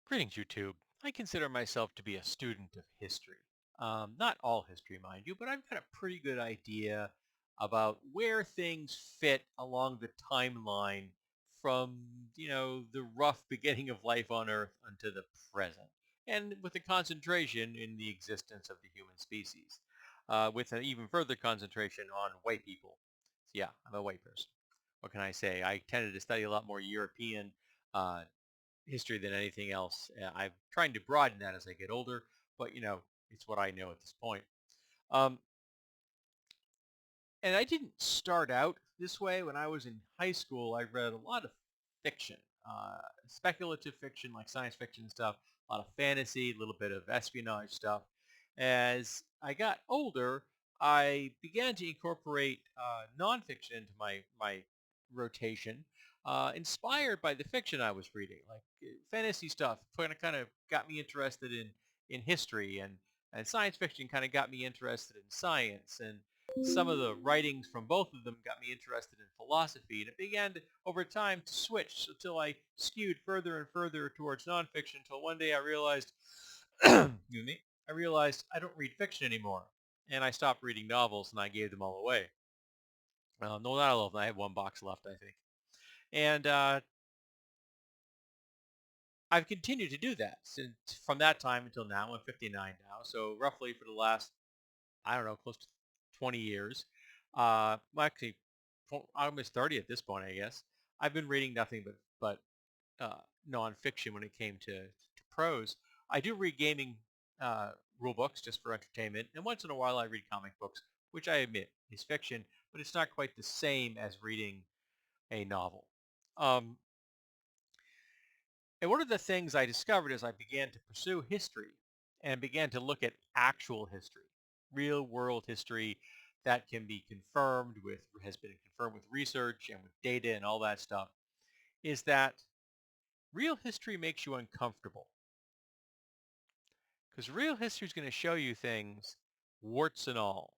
Greetings, YouTube. I consider myself to be a student of history. Not all history, mind you, but I've got a pretty good idea about where things fit along the timeline from, the rough beginning of life on Earth unto the present, and with a concentration in the existence of the human species, with an even further concentration on white people. So yeah, I'm a white person. What can I say? I tended to study a lot more European uh, history than anything else. I'm trying to broaden that as I get older, but it's what I know at this point. Um, and I didn't start out this way. When I was in high school, I read a lot of fiction, speculative fiction like science fiction stuff, a lot of fantasy, a little bit of espionage stuff. As I got older, I began to incorporate nonfiction into my rotation, inspired by the fiction I was reading, like fantasy stuff. Kind of got me interested in history, and science fiction kind of got me interested in science, and some of the writings from both of them got me interested in philosophy, and it began to, over time, to switch until I skewed further and further towards nonfiction until one day I realized, excuse me, I realized I don't read fiction anymore, and I stopped reading novels and I gave them all away. No, not all of them. I have one box left, I think, and I've continued to do that since from that time until now. I'm 59 now, so roughly for the last, I don't know, close to 20 years. Well, actually, almost 30 at this point, I guess. I've been reading nothing but nonfiction when it came to prose. I do read gaming rule books just for entertainment, and once in a while I read comic books, which I admit is fiction, but it's not quite the same as reading a novel. Um, and one of the things I discovered as I began to pursue history and began to look at actual history, real world history that can be confirmed with, has been confirmed with research and with data and all that stuff, is that real history makes you uncomfortable. Because real history is going to show you things, warts and all.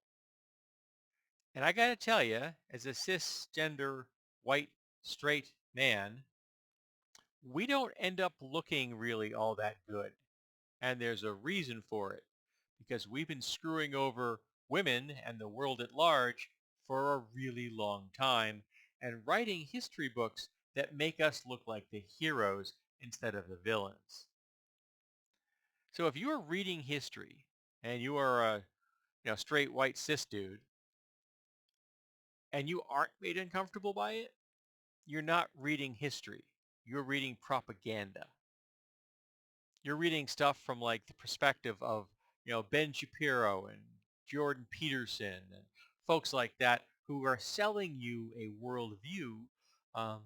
And I got to tell you, as a cisgender, white, straight man, we don't end up looking really all that good. And there's a reason for it, because we've been screwing over women and the world at large for a really long time, and writing history books that make us look like the heroes instead of the villains. So if you are reading history and you are a straight white cis dude and you aren't made uncomfortable by it, you're not reading history. You're reading propaganda. You're reading stuff from like the perspective of, Ben Shapiro and Jordan Peterson and folks like that who are selling you a worldview um,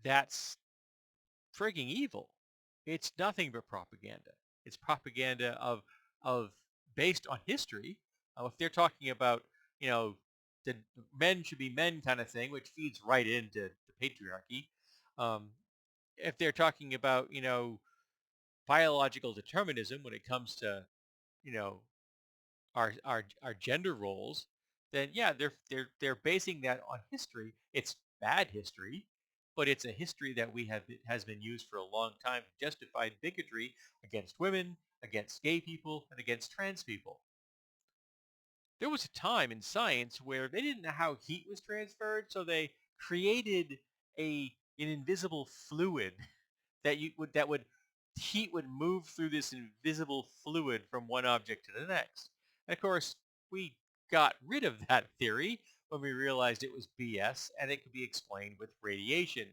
that's frigging evil. It's nothing but propaganda. It's propaganda of based on history. If they're talking about, you know, the men should be men kind of thing, which feeds right into the patriarchy. Um, if they're talking about, biological determinism when it comes to, you know, our gender roles, then yeah, they're basing that on history. It's bad history, but it's a history that we have has been used for a long time to justify bigotry against women, against gay people, and against trans people. There was a time in science where they didn't know how heat was transferred, so they created an invisible fluid that would heat would move through this invisible fluid from one object to the next. And of course, we got rid of that theory when we realized it was BS and it could be explained with radiation,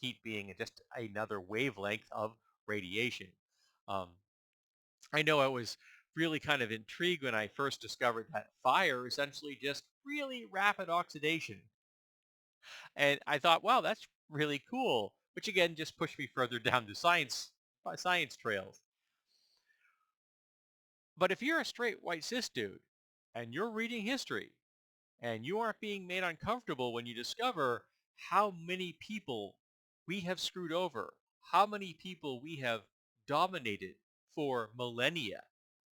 heat being just another wavelength of radiation. Um, I know I was really kind of intrigued when I first discovered that fire essentially just really rapid oxidation. And I thought, wow, that's really cool. Which again just pushed me further down the science trails. But if you're a straight white cis dude and you're reading history and you aren't being made uncomfortable when you discover how many people we have screwed over, how many people we have dominated for millennia,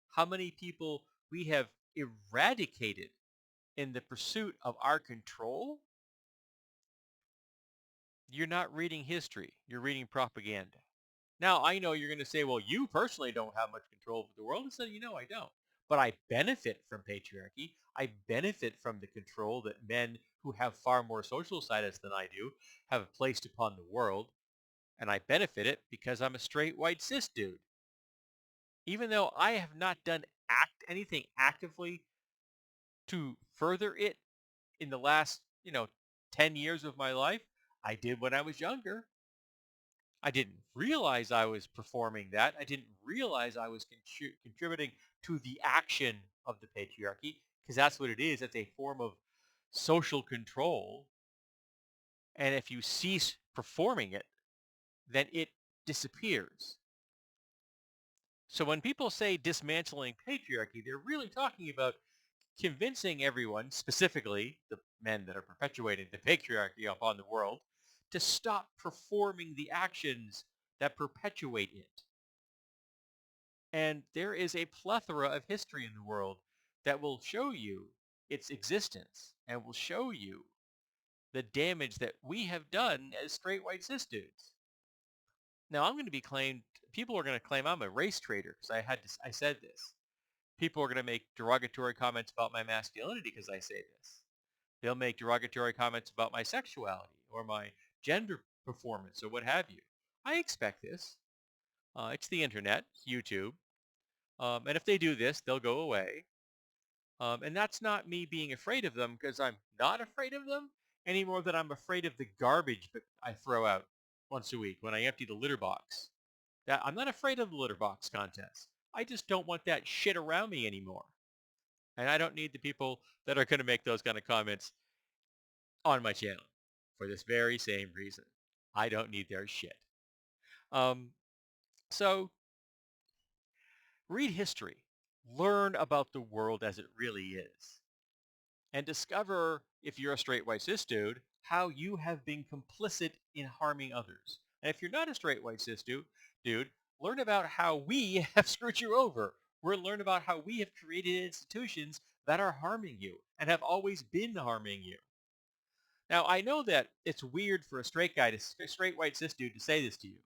how many people we have eradicated in the pursuit of our control, you're not reading history. You're reading propaganda. Now, I know you're going to say, well, you personally don't have much control over the world. I said, I don't. But I benefit from patriarchy. I benefit from the control that men who have far more social status than I do have placed upon the world. And I benefit it because I'm a straight white cis dude. Even though I have not done anything actively to further it in the last, 10 years of my life, I did when I was younger. I didn't realize I was performing that. I didn't realize I was contributing to the action of the patriarchy, because that's what it is. It's a form of social control. And if you cease performing it, then it disappears. So when people say dismantling patriarchy, they're really talking about convincing everyone, specifically the men that are perpetuating the patriarchy upon the world, to stop performing the actions that perpetuate it. And there is a plethora of history in the world that will show you its existence and will show you the damage that we have done as straight white cis dudes. Now I'm going to be claimed, people are going to claim I'm a race traitor because I said this. People are going to make derogatory comments about my masculinity because I say this. They'll make derogatory comments about my sexuality or my gender performance or what have you. I expect this. It's the internet, YouTube. And if they do this, they'll go away. And that's not me being afraid of them because I'm not afraid of them any more than I'm afraid of the garbage that I throw out once a week when I empty the litter box. That I'm not afraid of the litter box contest. I just don't want that shit around me anymore. And I don't need the people that are going to make those kind of comments on my channel for this very same reason. I don't need their shit. Um, so read history. Learn about the world as it really is. And discover, if you're a straight white cis dude, how you have been complicit in harming others. And if you're not a straight white cis dude, learn about how we have screwed you over. Learn about how we have created institutions that are harming you and have always been harming you. Now, I know that it's weird for a straight white cis dude to say this to you,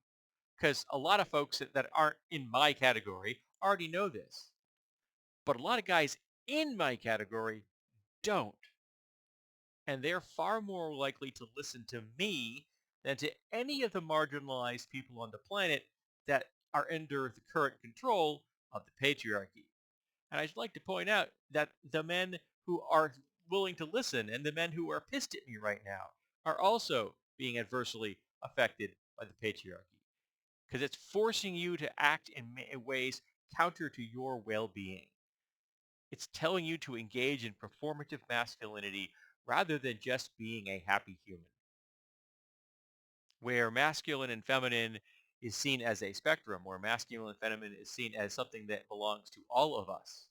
because a lot of folks that aren't in my category already know this. But a lot of guys in my category don't. And they're far more likely to listen to me than to any of the marginalized people on the planet that are under the current control of the patriarchy. And I'd like to point out that the men who are willing to listen and the men who are pissed at me right now are also being adversely affected by the patriarchy, because it's forcing you to act in ways counter to your well-being. It's telling you to engage in performative masculinity rather than just being a happy human, where masculine and feminine is seen as a spectrum, where masculine and feminine is seen as something that belongs to all of us,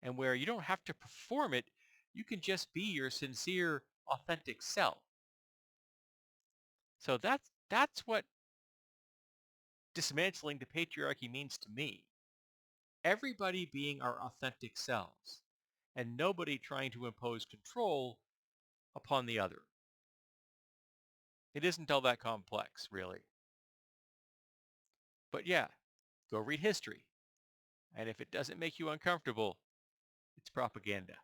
and where you don't have to perform it. You can just be your sincere, authentic self. So that's what dismantling the patriarchy means to me. Everybody being our authentic selves and nobody trying to impose control upon the other. It isn't all that complex, really. But yeah, go read history. And if it doesn't make you uncomfortable, it's propaganda.